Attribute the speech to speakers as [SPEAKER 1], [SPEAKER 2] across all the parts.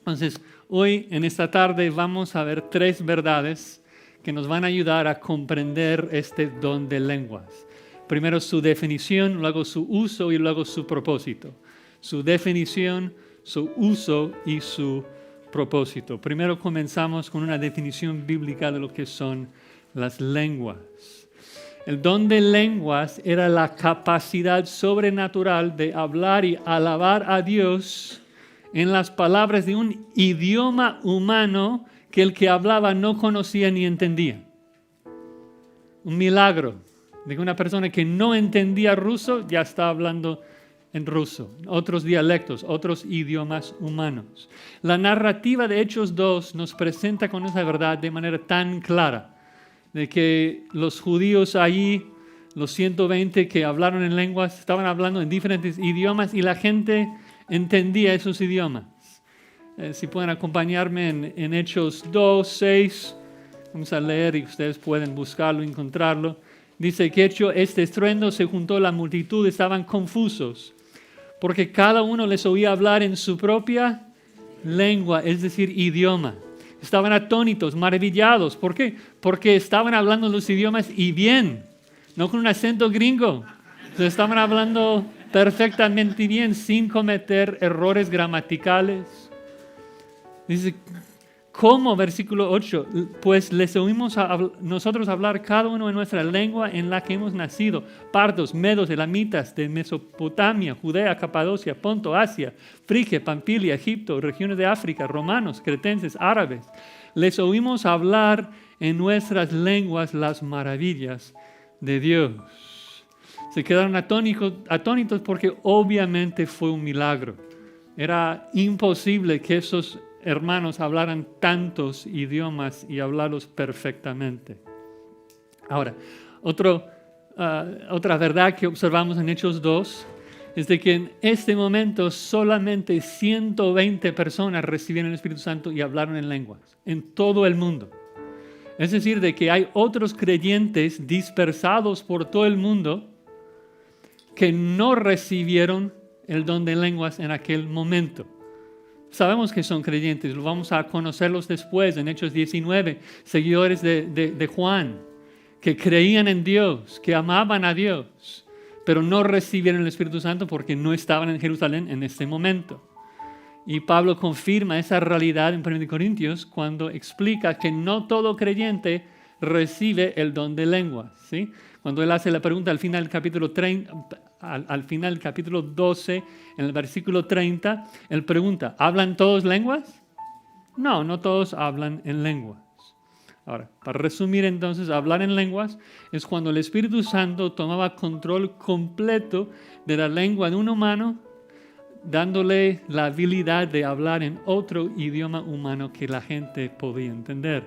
[SPEAKER 1] Entonces, hoy, en esta tarde, vamos a ver 3 verdades que nos van a ayudar a comprender este don de lenguas. Primero su definición, luego su uso y luego su propósito. Su definición, su uso y su propósito. Primero comenzamos con una definición bíblica de lo que son las lenguas. El don de lenguas era la capacidad sobrenatural de hablar y alabar a Dios en las palabras de un idioma humano que el que hablaba no conocía ni entendía. Un milagro de que una persona que no entendía ruso ya está hablando en ruso, otros dialectos, otros idiomas humanos. La narrativa de Hechos 2 nos presenta con esa verdad de manera tan clara, de que los judíos allí, los 120 que hablaron en lenguas, estaban hablando en diferentes idiomas y la gente entendía esos idiomas. Si pueden acompañarme en Hechos 2, 6, vamos a leer y ustedes pueden buscarlo, encontrarlo. Dice que hecho este estruendo se juntó la multitud, estaban confusos, porque cada uno les oía hablar en su propia lengua, es decir, idioma. Estaban atónitos, maravillados. ¿Por qué? Porque estaban hablando los idiomas y bien, no con un acento gringo. Estaban hablando perfectamente bien, sin cometer errores gramaticales. Dice, ¿cómo? Versículo 8, pues les oímos nosotros hablar cada uno en nuestra lengua en la que hemos nacido. Partos, medos, elamitas de Mesopotamia, Judea, Capadocia, Ponto, Asia, Frigia, Pamfilia, Egipto, regiones de África, romanos, cretenses, árabes. Les oímos hablar en nuestras lenguas las maravillas de Dios. Se quedaron atónitos porque obviamente fue un milagro. Era imposible que esos hermanos hablaran tantos idiomas y hablarlos perfectamente. Ahora, otra verdad que observamos en Hechos 2 es de que en este momento solamente 120 personas recibieron el Espíritu Santo y hablaron en lenguas, en todo el mundo. Es decir, de que hay otros creyentes dispersados por todo el mundo que no recibieron el don de lenguas en aquel momento. Sabemos que son creyentes, lo vamos a conocerlos después en Hechos 19, seguidores de Juan, que creían en Dios, que amaban a Dios, pero no recibieron el Espíritu Santo porque no estaban en Jerusalén en este momento. Y Pablo confirma esa realidad en 1 Corintios cuando explica que no todo creyente recibe el don de lenguas, ¿sí? Cuando él hace la pregunta al final del capítulo 30, al final del capítulo 12, en el versículo 30, él pregunta, ¿hablan todos lenguas? No, no todos hablan en lenguas. Ahora, para resumir entonces, hablar en lenguas es cuando el Espíritu Santo tomaba control completo de la lengua de un humano, dándole la habilidad de hablar en otro idioma humano que la gente podía entender.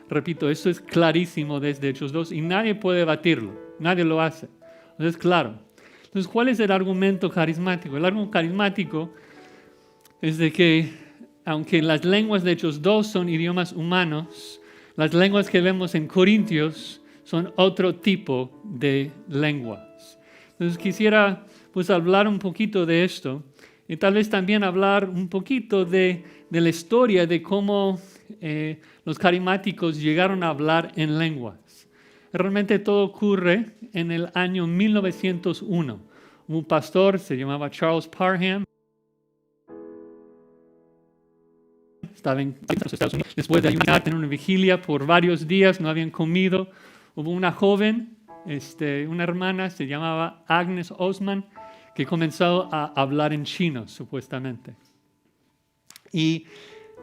[SPEAKER 1] Repito, esto es clarísimo desde Hechos 2 y nadie puede batirlo, nadie lo hace. Entonces, claro. Entonces, ¿cuál es el argumento carismático? El argumento carismático es de que, aunque las lenguas de Hechos 2 son idiomas humanos, las lenguas que vemos en Corintios son otro tipo de lenguas. Entonces, quisiera pues hablar un poquito de esto y tal vez también hablar un poquito de la historia de cómo los carismáticos llegaron a hablar en lenguas. Realmente todo ocurre en el año 1901. Un pastor se llamaba Charles Parham. Estaba en los Estados Unidos. Después de ayunar, tener una vigilia por varios días, no habían comido. Hubo una joven, una hermana, se llamaba Agnes Osman, que comenzó a hablar en chino, supuestamente. Y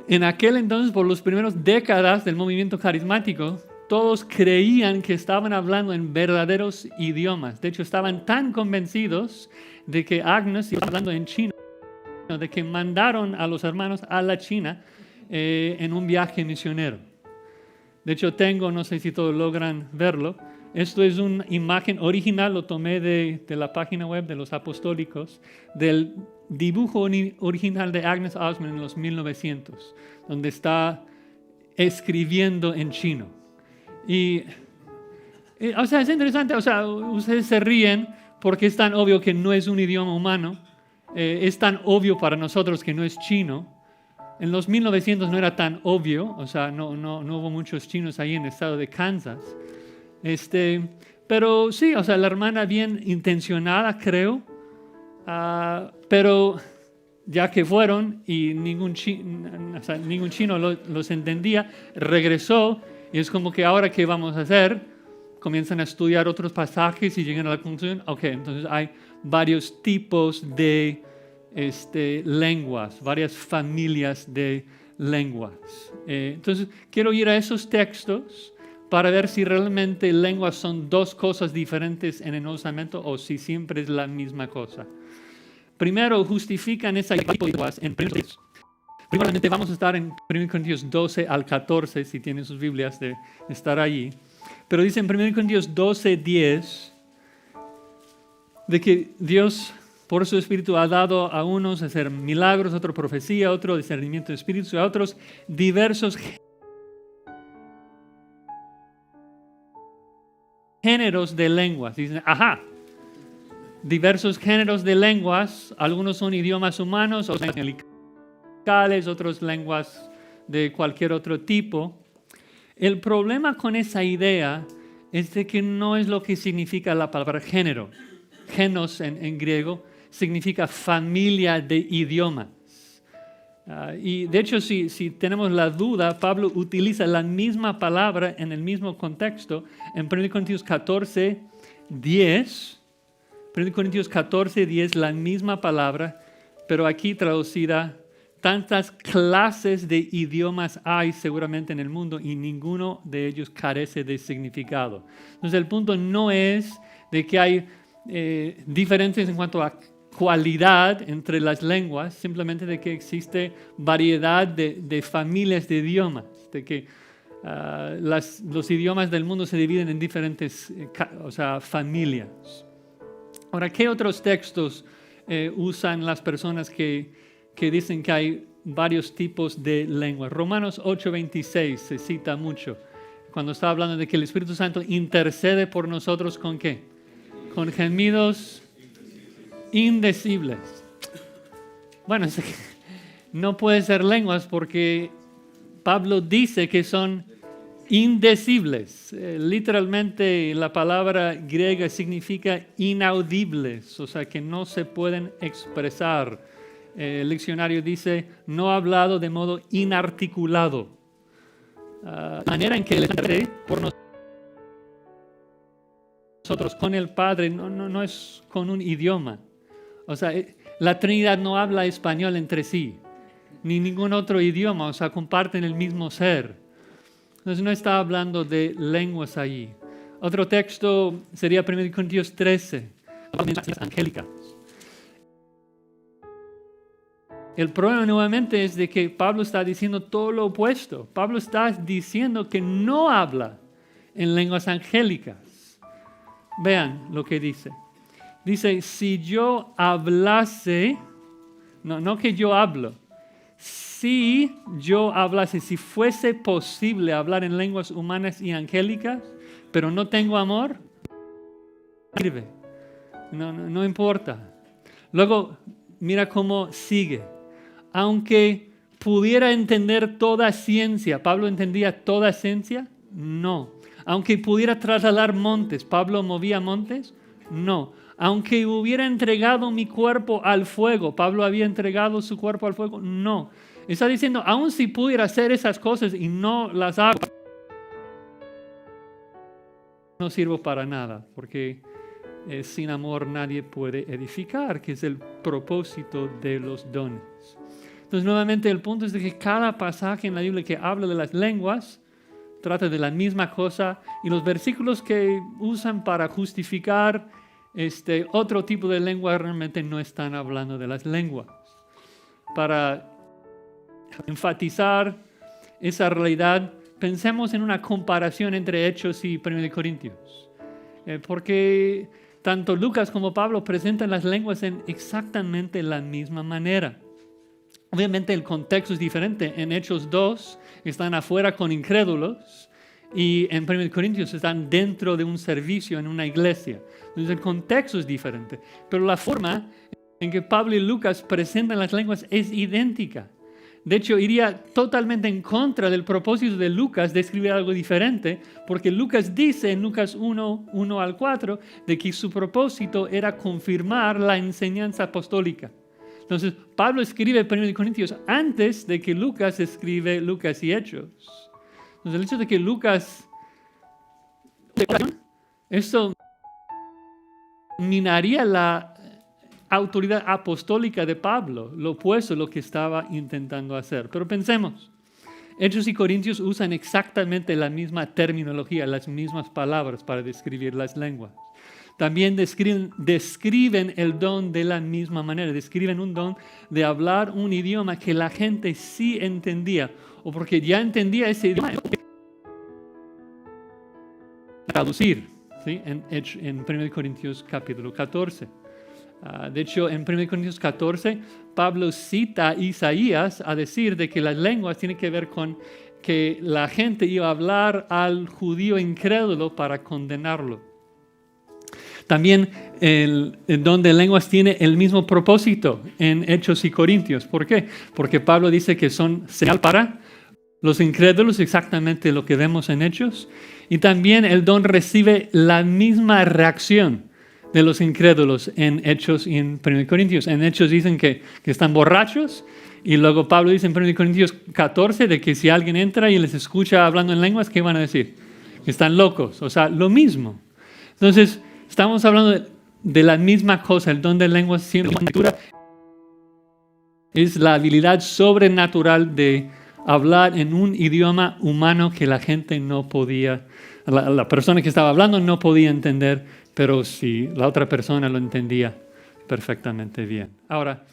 [SPEAKER 1] en aquel entonces, por las primeras décadas del movimiento carismático, todos creían que estaban hablando en verdaderos idiomas. De hecho, estaban tan convencidos de que Agnes iba hablando en chino, de que mandaron a los hermanos a la China en un viaje misionero. De hecho, no sé si todos logran verlo, esto es una imagen original, lo tomé de la página web de los apostólicos, del dibujo original de Agnes Osman en los 1900, donde está escribiendo en chino. O sea, es interesante, ustedes se ríen porque es tan obvio que no es un idioma humano, es tan obvio para nosotros que no es chino, En los 1900 no era tan obvio, o sea, no hubo muchos chinos ahí en el estado de Kansas. Pero sí, o sea, la hermana bien intencionada, creo, pero ya que fueron y ningún chino los entendía, regresó y es como que ahora, ¿qué vamos a hacer? Comienzan a estudiar otros pasajes y llegan a la conclusión, ok, entonces hay varios tipos de lenguas, varias familias de lenguas. Entonces, quiero ir a esos textos para ver si realmente lenguas son dos cosas diferentes en el Nuevo Testamento o si siempre es la misma cosa. Primero, justifican esa tipo de lenguas en 1 Corintios. Primeramente, vamos a estar en 1 Corintios 12 al 14, si tienen sus Biblias de estar allí. Pero dice en 1 Corintios 12, 10, de que Dios, por su Espíritu, ha dado a unos hacer milagros, a otros profecía, a otros discernimiento de espíritus, a otros diversos géneros de lenguas. Dicen, diversos géneros de lenguas, algunos son idiomas humanos, otros angelicales, otras lenguas de cualquier otro tipo. El problema con esa idea es de que no es lo que significa la palabra género. Genos en griego significa familia de idiomas. Y de hecho, si tenemos la duda, Pablo utiliza la misma palabra en el mismo contexto en 1 Corintios 14, 10. 1 Corintios 14, 10, la misma palabra, pero aquí traducida. Tantas clases de idiomas hay seguramente en el mundo y ninguno de ellos carece de significado. Entonces el punto no es de que hay diferencias en cuanto a cualidad entre las lenguas, simplemente de que existe variedad de familias de idiomas, de que los idiomas del mundo se dividen en diferentes familias. Ahora, ¿qué otros textos usan las personas que dicen que hay varios tipos de lenguas? Romanos 8:26 se cita mucho, cuando está hablando de que el Espíritu Santo intercede por nosotros ¿con qué? Con gemidos indecibles. Bueno, no puede ser lenguas porque Pablo dice que son indecibles. Literalmente la palabra griega significa inaudibles, o sea que no se pueden expresar. El diccionario dice no hablado de modo inarticulado. La manera en que el Espíritu por nosotros con el Padre no es con un idioma. O sea, la Trinidad no habla español entre sí, ni ningún otro idioma, o sea, comparten el mismo ser. Entonces no está hablando de lenguas allí. Otro texto sería 1 Corintios 13, angélicas. El problema nuevamente es de que Pablo está diciendo todo lo opuesto. Pablo está diciendo que no habla en lenguas angélicas. Vean lo que dice. Dice, si yo hablase, no que yo hablo, si yo hablase, si fuese posible hablar en lenguas humanas y angélicas, pero no tengo amor, sirve. No importa. Luego, mira cómo sigue. Aunque pudiera entender toda ciencia, ¿Pablo entendía toda ciencia? No. Aunque pudiera trasladar montes, ¿Pablo movía montes? No. Aunque hubiera entregado mi cuerpo al fuego, ¿Pablo había entregado su cuerpo al fuego? No. Está diciendo, aun si pudiera hacer esas cosas y no las hago, no sirvo para nada, porque sin amor nadie puede edificar, que es el propósito de los dones. Entonces, nuevamente, el punto es de que cada pasaje en la Biblia que habla de las lenguas trata de la misma cosa, y los versículos que usan para justificar otro tipo de lengua realmente no están hablando de las lenguas. Para enfatizar esa realidad, pensemos en una comparación entre Hechos y 1 Corintios. Porque tanto Lucas como Pablo presentan las lenguas en exactamente la misma manera. Obviamente el contexto es diferente. En Hechos 2 están afuera con incrédulos y en 1 Corintios están dentro de un servicio en una iglesia. Entonces el contexto es diferente. Pero la forma en que Pablo y Lucas presentan las lenguas es idéntica. De hecho, iría totalmente en contra del propósito de Lucas de escribir algo diferente, porque Lucas dice en Lucas 1 al 4, de que su propósito era confirmar la enseñanza apostólica. Entonces, Pablo escribe 1 Corintios antes de que Lucas escribe Lucas y Hechos. Entonces, el hecho de que Lucas... Esto minaría la autoridad apostólica de Pablo, lo opuesto a lo que estaba intentando hacer. Pero pensemos, Hechos y Corintios usan exactamente la misma terminología, las mismas palabras para describir las lenguas. También describen el don de la misma manera, describen un don de hablar un idioma que la gente sí entendía, o porque ya entendía ese idioma. Traducir, ¿sí? En 1 Corintios capítulo 14. De hecho, en 1 Corintios 14, Pablo cita a Isaías a decir de que las lenguas tienen que ver con que la gente iba a hablar al judío incrédulo para condenarlo. También el don de lenguas tiene el mismo propósito en Hechos y Corintios. ¿Por qué? Porque Pablo dice que son señal para los incrédulos, exactamente lo que vemos en Hechos. Y también el don recibe la misma reacción de los incrédulos en Hechos y en 1 Corintios. En Hechos dicen que están borrachos, y luego Pablo dice en 1 Corintios 14 de que si alguien entra y les escucha hablando en lenguas, ¿qué van a decir? Que están locos, o sea, lo mismo. Entonces, estamos hablando de la misma cosa. El don de lenguas siempre es la habilidad sobrenatural de hablar en un idioma humano que la gente no podía, la persona que estaba hablando no podía entender, pero si la otra persona lo entendía perfectamente bien. Ahora,